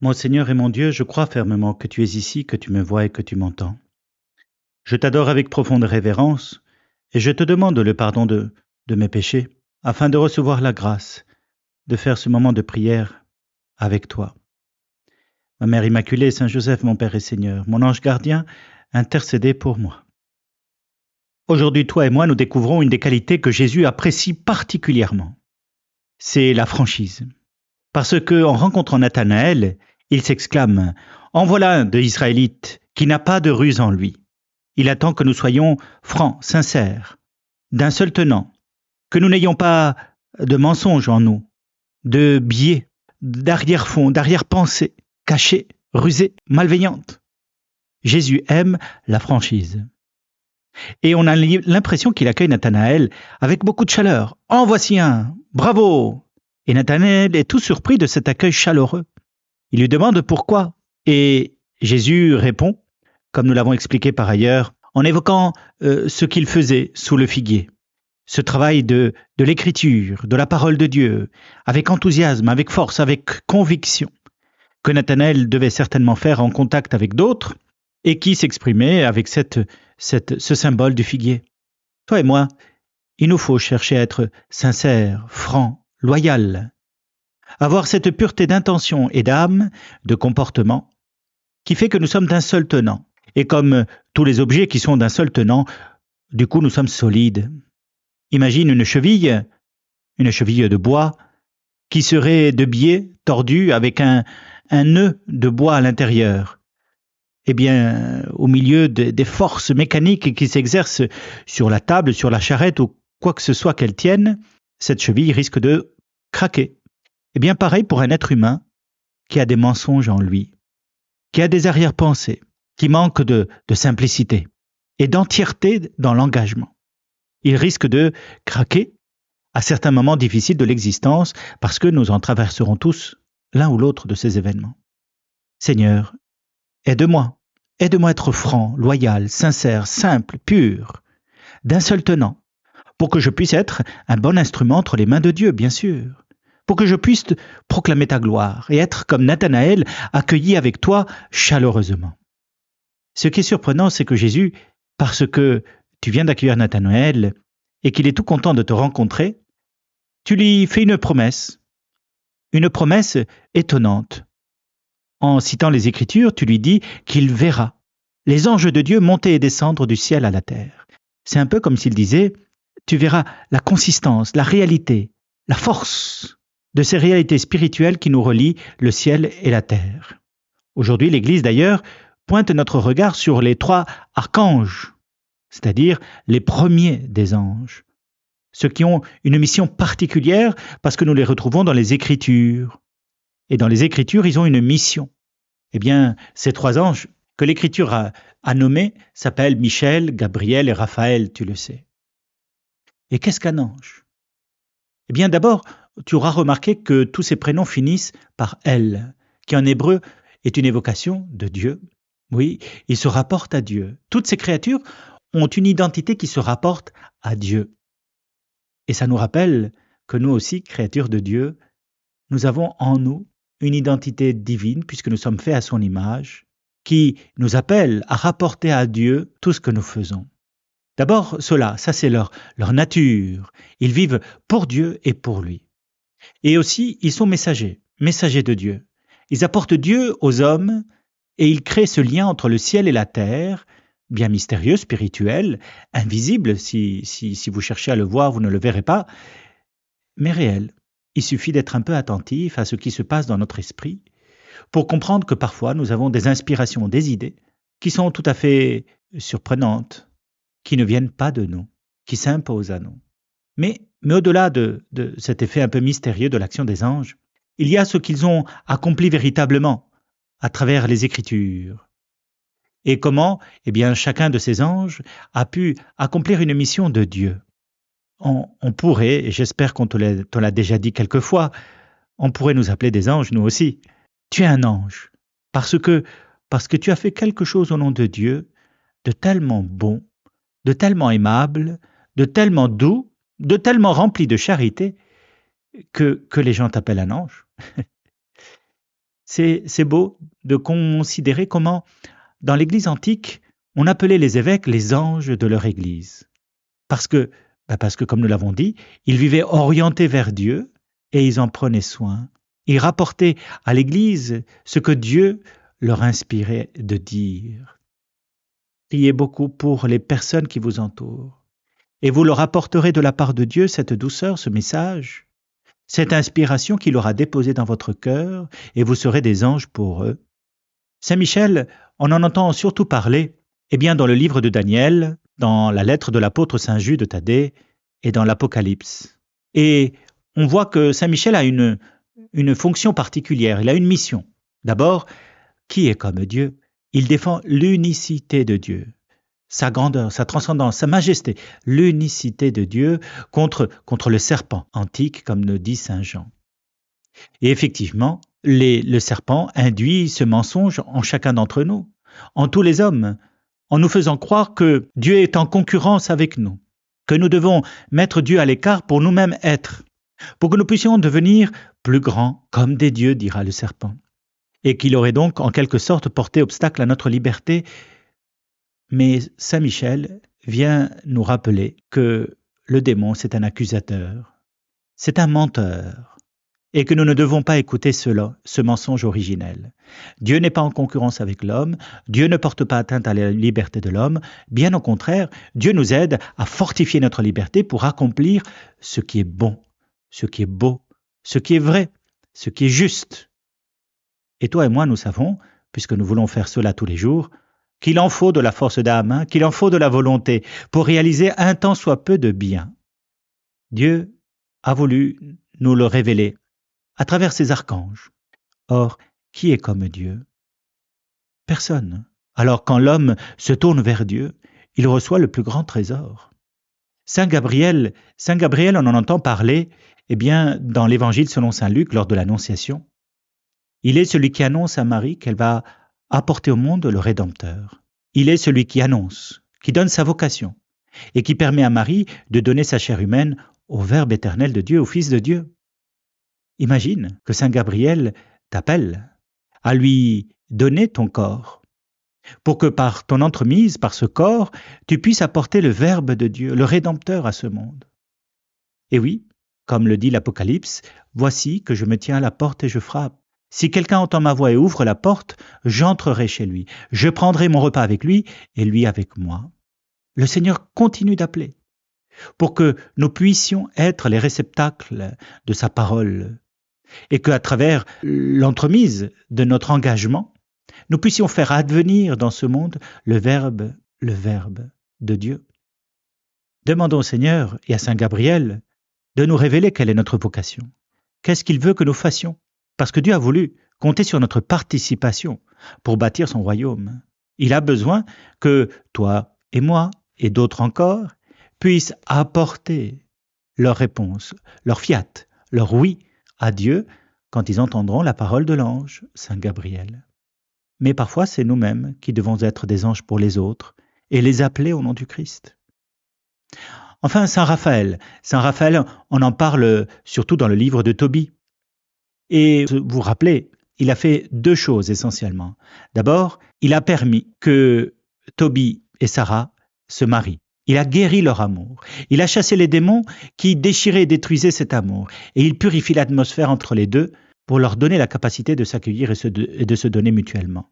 Mon Seigneur et mon Dieu, je crois fermement que tu es ici, que tu me vois et que tu m'entends. Je t'adore avec profonde révérence et je te demande le pardon de mes péchés afin de recevoir la grâce de faire ce moment de prière avec toi. Ma Mère Immaculée, Saint Joseph, mon Père et Seigneur, mon ange gardien, intercédez pour moi. Aujourd'hui, toi et moi, nous découvrons une des qualités que Jésus apprécie particulièrement. C'est la franchise. Parce que, en rencontrant Nathanaël, il s'exclame: En voilà un de Israélite qui n'a pas de ruse en lui. Il attend que nous soyons francs, sincères, d'un seul tenant, que nous n'ayons pas de mensonges en nous, de biais, d'arrière-fond, d'arrière-pensée, cachée, rusée, malveillante. Jésus aime la franchise. Et on a l'impression qu'il accueille Nathanaël avec beaucoup de chaleur. En voici un, bravo! Et Nathanaël est tout surpris de cet accueil chaleureux. Il lui demande pourquoi. Et Jésus répond, comme nous l'avons expliqué par ailleurs, en évoquant ce qu'il faisait sous le figuier. Ce travail de l'écriture, de la parole de Dieu, avec enthousiasme, avec force, avec conviction, que Nathanaël devait certainement faire en contact avec d'autres, et qui s'exprimait avec ce symbole du figuier. Toi et moi, il nous faut chercher à être sincères, francs, loyaux, avoir cette pureté d'intention et d'âme, de comportement, qui fait que nous sommes d'un seul tenant. Et comme tous les objets qui sont d'un seul tenant, du coup nous sommes solides. Imagine une cheville de bois, qui serait de biais, tordue, avec un nœud de bois à l'intérieur. Eh bien, au milieu des forces mécaniques qui s'exercent sur la table, sur la charrette ou quoi que ce soit qu'elle tienne, cette cheville risque de craquer. Eh bien, pareil pour un être humain qui a des mensonges en lui, qui a des arrière-pensées, qui manque de simplicité et d'entièreté dans l'engagement. Il risque de craquer à certains moments difficiles de l'existence parce que nous en traverserons tous l'un ou l'autre de ces événements. Seigneur, aide-moi à être franc, loyal, sincère, simple, pur, d'un seul tenant, pour que je puisse être un bon instrument entre les mains de Dieu, bien sûr, pour que je puisse proclamer ta gloire et être comme Nathanaël, accueilli avec toi chaleureusement. Ce qui est surprenant, c'est que Jésus, parce que tu viens d'accueillir Nathanaël et qu'il est tout content de te rencontrer, tu lui fais une promesse étonnante. En citant les Écritures, tu lui dis qu'il verra les anges de Dieu monter et descendre du ciel à la terre. C'est un peu comme s'il disait, tu verras la consistance, la réalité, la force de ces réalités spirituelles qui nous relient le ciel et la terre. Aujourd'hui, l'Église d'ailleurs pointe notre regard sur les 3 archanges, c'est-à-dire les premiers des anges, ceux qui ont une mission particulière parce que nous les retrouvons dans les Écritures. Et dans les Écritures, ils ont une mission. Eh bien, ces 3 anges que l'Écriture a nommés s'appellent Michel, Gabriel et Raphaël, tu le sais. Et qu'est-ce qu'un ange? Eh bien, d'abord, tu auras remarqué que tous ces prénoms finissent par « elle », qui en hébreu est une évocation de Dieu. Oui, ils se rapportent à Dieu. Toutes ces créatures ont une identité qui se rapporte à Dieu. Et ça nous rappelle que nous aussi, créatures de Dieu, nous avons en nous une identité divine, puisque nous sommes faits à son image, qui nous appelle à rapporter à Dieu tout ce que nous faisons. D'abord, ça c'est leur nature. Ils vivent pour Dieu et pour lui. Et aussi, ils sont messagers de Dieu. Ils apportent Dieu aux hommes et ils créent ce lien entre le ciel et la terre, bien mystérieux, spirituel, invisible. Si vous cherchez à le voir, vous ne le verrez pas, mais réel. Il suffit d'être un peu attentif à ce qui se passe dans notre esprit pour comprendre que parfois nous avons des inspirations, des idées qui sont tout à fait surprenantes, qui ne viennent pas de nous, qui s'imposent à nous. Mais au-delà de cet effet un peu mystérieux de l'action des anges, il y a ce qu'ils ont accompli véritablement à travers les Écritures. Et comment, eh bien, chacun de ces anges a pu accomplir une mission de Dieu. On pourrait, et j'espère qu'on te l'a déjà dit quelquefois, on pourrait nous appeler des anges, nous aussi. Tu es un ange, parce que tu as fait quelque chose au nom de Dieu de tellement bon, de tellement aimable, de tellement doux, de tellement rempli de charité, que les gens t'appellent un ange. C'est beau de considérer comment, dans l'Église antique, on appelait les évêques les anges de leur Église. Parce que, comme nous l'avons dit, ils vivaient orientés vers Dieu et ils en prenaient soin. Ils rapportaient à l'Église ce que Dieu leur inspirait de dire. Priez beaucoup pour les personnes qui vous entourent. Et vous leur apporterez de la part de Dieu cette douceur, ce message, cette inspiration qu'il aura déposée dans votre cœur, et vous serez des anges pour eux. Saint Michel, on en entend surtout parler, dans le livre de Daniel, dans la lettre de l'apôtre Saint Jude Thaddée et dans l'Apocalypse. Et on voit que Saint Michel a une fonction particulière, il a une mission. D'abord, qui est comme Dieu? Il défend l'unicité de Dieu, sa grandeur, sa transcendance, sa majesté, l'unicité de Dieu contre le serpent antique, comme le dit Saint Jean. Et effectivement, le serpent induit ce mensonge en chacun d'entre nous, en tous les hommes, en nous faisant croire que Dieu est en concurrence avec nous, que nous devons mettre Dieu à l'écart pour nous-mêmes être, pour que nous puissions devenir plus grands, comme des dieux, dira le serpent, et qu'il aurait donc en quelque sorte porté obstacle à notre liberté. Mais Saint Michel vient nous rappeler que le démon, c'est un accusateur, c'est un menteur, et que nous ne devons pas écouter ce mensonge originel. Dieu n'est pas en concurrence avec l'homme, Dieu ne porte pas atteinte à la liberté de l'homme, bien au contraire, Dieu nous aide à fortifier notre liberté pour accomplir ce qui est bon, ce qui est beau, ce qui est vrai, ce qui est juste. Et toi et moi, nous savons, puisque nous voulons faire cela tous les jours, qu'il en faut de la force d'âme, qu'il en faut de la volonté pour réaliser un tant soit peu de bien. Dieu a voulu nous le révéler à travers ses archanges. Or, qui est comme Dieu? Personne. Alors quand l'homme se tourne vers Dieu, il reçoit le plus grand trésor. Saint Gabriel, on en entend parler dans l'Évangile selon Saint Luc lors de l'Annonciation. Il est celui qui annonce à Marie qu'elle va apporter au monde le Rédempteur. Il est celui qui annonce, qui donne sa vocation et qui permet à Marie de donner sa chair humaine au Verbe éternel de Dieu, au Fils de Dieu. Imagine que Saint Gabriel t'appelle à lui donner ton corps, pour que par ton entremise, par ce corps, tu puisses apporter le Verbe de Dieu, le Rédempteur à ce monde. Et oui, comme le dit l'Apocalypse, « Voici que je me tiens à la porte et je frappe. Si quelqu'un entend ma voix et ouvre la porte, j'entrerai chez lui. Je prendrai mon repas avec lui et lui avec moi. » Le Seigneur continue d'appeler pour que nous puissions être les réceptacles de sa parole et qu'à travers l'entremise de notre engagement, nous puissions faire advenir dans ce monde le Verbe de Dieu. Demandons au Seigneur et à Saint Gabriel de nous révéler quelle est notre vocation. Qu'est-ce qu'il veut que nous fassions? Parce que Dieu a voulu compter sur notre participation pour bâtir son royaume. Il a besoin que toi et moi et d'autres encore puissent apporter leur réponse, leur fiat, leur oui à Dieu quand ils entendront la parole de l'ange, Saint Gabriel. Mais parfois, c'est nous-mêmes qui devons être des anges pour les autres et les appeler au nom du Christ. Enfin, Saint Raphaël, on en parle surtout dans le livre de Tobie. Et vous vous rappelez, il a fait deux choses essentiellement. D'abord, il a permis que Tobie et Sarah se marient. Il a guéri leur amour. Il a chassé les démons qui déchiraient et détruisaient cet amour. Et il purifie l'atmosphère entre les deux pour leur donner la capacité de s'accueillir et de se donner mutuellement.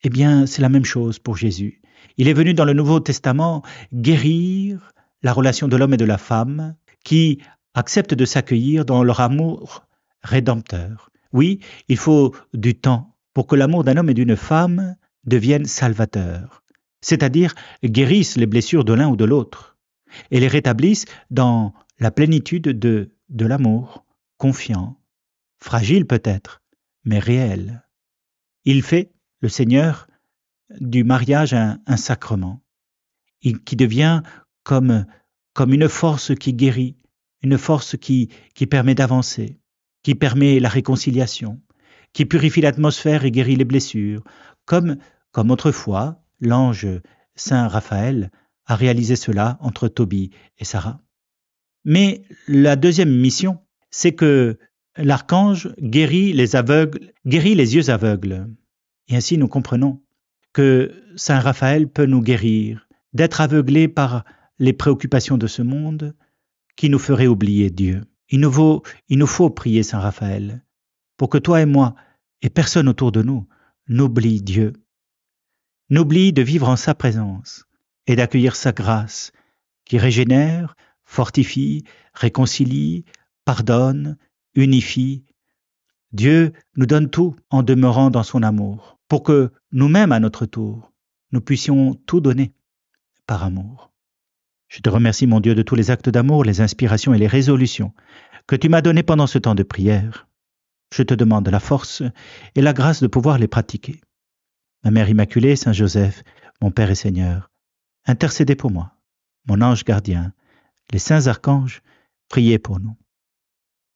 Eh bien, c'est la même chose pour Jésus. Il est venu dans le Nouveau Testament guérir la relation de l'homme et de la femme qui acceptent de s'accueillir dans leur amour rédempteur. Oui, il faut du temps pour que l'amour d'un homme et d'une femme devienne salvateur, c'est-à-dire guérisse les blessures de l'un ou de l'autre et les rétablisse dans la plénitude de l'amour, confiant, fragile peut-être, mais réel. Il fait, le Seigneur, du mariage un sacrement qui devient comme une force qui guérit, une force qui permet d'avancer, qui permet la réconciliation, qui purifie l'atmosphère et guérit les blessures, comme autrefois l'ange Saint Raphaël a réalisé cela entre Tobie et Sarah. Mais la deuxième mission, c'est que l'archange guérit les yeux aveugles. Et ainsi nous comprenons que Saint Raphaël peut nous guérir d'être aveuglés par les préoccupations de ce monde qui nous feraient oublier Dieu. Il nous faut prier Saint Raphaël pour que toi et moi et personne autour de nous n'oublie Dieu, n'oublie de vivre en sa présence et d'accueillir sa grâce qui régénère, fortifie, réconcilie, pardonne, unifie. Dieu nous donne tout en demeurant dans son amour, pour que nous-mêmes, à notre tour, nous puissions tout donner par amour. Je te remercie, mon Dieu, de tous les actes d'amour, les inspirations et les résolutions que tu m'as donnés pendant ce temps de prière. Je te demande la force et la grâce de pouvoir les pratiquer. Ma Mère Immaculée, Saint Joseph, mon Père et Seigneur, intercédez pour moi. Mon ange gardien, les saints archanges, priez pour nous.